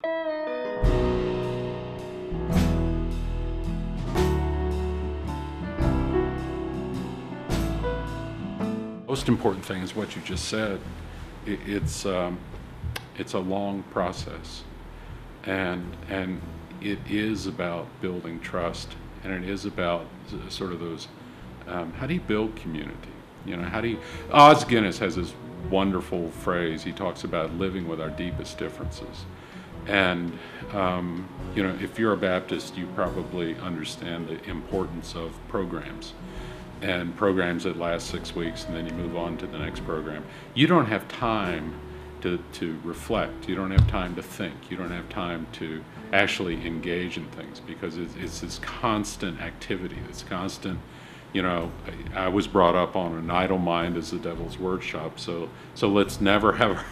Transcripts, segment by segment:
Most important thing is what you just said. It's a long process, and it is about building trust, and it is about sort of those. How do you build community? You know, how do you? Os Guinness has this wonderful phrase. He talks about living with our deepest differences, and you know, if you're a Baptist, you probably understand the importance of programs. And programs that last 6 weeks, and then you move on to the next program. You don't have time to reflect. You don't have time to think. You don't have time to actually engage in things, because it's this constant activity, this constant, you know, I was brought up on an idle mind is the devil's workshop, so let's never have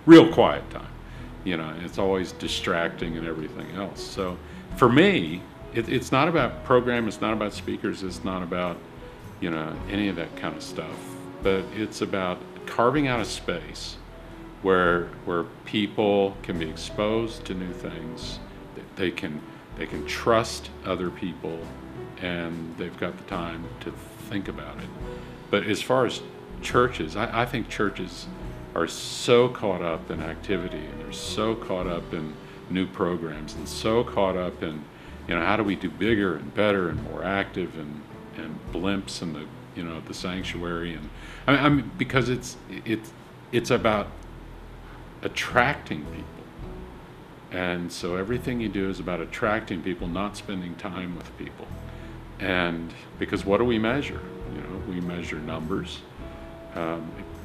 real quiet time. You know, it's always distracting and everything else. So for me, it's not about program, it's not about speakers, it's not about, you know, any of that kind of stuff, but it's about carving out a space where people can be exposed to new things, they can trust other people, and they've got the time to think about it. But as far as churches, I think churches are so caught up in activity, and they're so caught up in new programs, and so caught up in, you know, how do we do bigger and better and more active, and blimps in the, you know, the sanctuary, and I mean because it's about attracting people, and so everything you do is about attracting people, not spending time with people. And because what do we measure? You know, we measure numbers.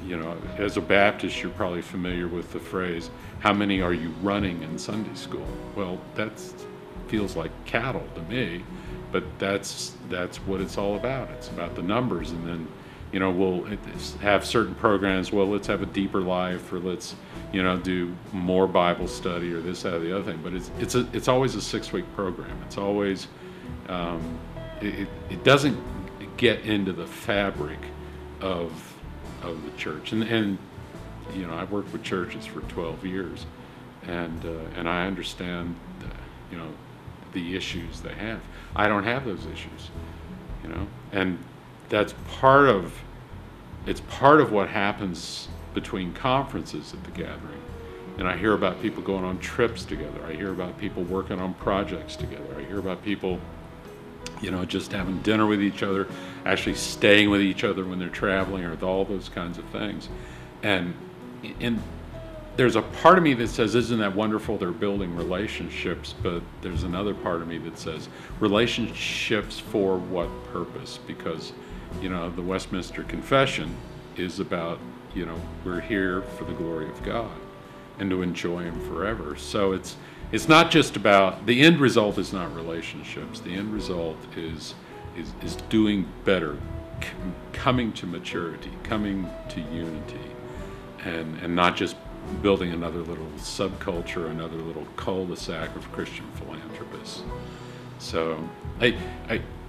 You know, as a Baptist, you're probably familiar with the phrase, "How many are you running in Sunday school?" Well, that's feels like cattle to me, but that's what it's all about. It's about the numbers. And then, you know, we'll have certain programs. Well, let's have a deeper life, or let's, you know, do more Bible study, or this, that, or the other thing. But it's always a 6-week program. It's always it doesn't get into the fabric of the church. And you know, I've worked with churches for 12 years, and I understand you know, the issues they have. I don't have those issues, you know, and that's part of what happens between conferences at the gathering. And I hear about people going on trips together. I hear about people working on projects together. I hear about people, you know, just having dinner with each other, actually staying with each other when they're traveling, or all those kinds of things. And there's a part of me that says, isn't that wonderful, they're building relationships, but there's another part of me that says, relationships for what purpose? Because, you know, the Westminster Confession is about, you know, we're here for the glory of God and to enjoy Him forever. So it's not just about, the end result is not relationships. The end result is doing better, coming to maturity, coming to unity, and not just building another little subculture, another little cul-de-sac of Christian philanthropists. So I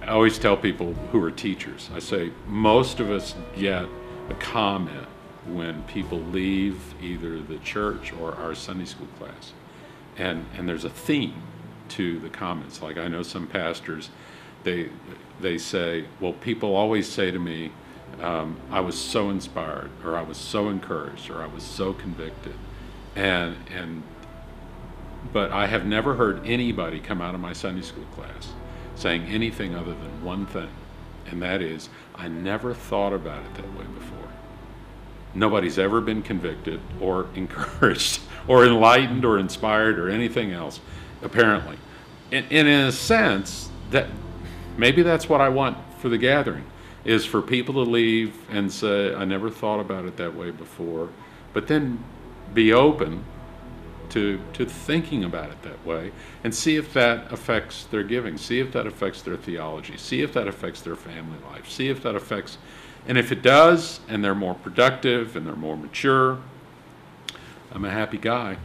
always tell people who are teachers, I say, most of us get a comment when people leave either the church or our Sunday school class. And there's a theme to the comments. Like, I know some pastors, they say, well, people always say to me, I was so inspired, or I was so encouraged, or I was so convicted, but I have never heard anybody come out of my Sunday school class saying anything other than one thing, and that is, I never thought about it that way before. Nobody's ever been convicted or encouraged or enlightened or inspired or anything else, apparently. And in a sense, that maybe that's what I want for the gathering, is for people to leave and say, I never thought about it that way before, but then be open to thinking about it that way, and see if that affects their giving, see if that affects their theology, see if that affects their family life, see if that affects, and if it does, and they're more productive and they're more mature, I'm a happy guy.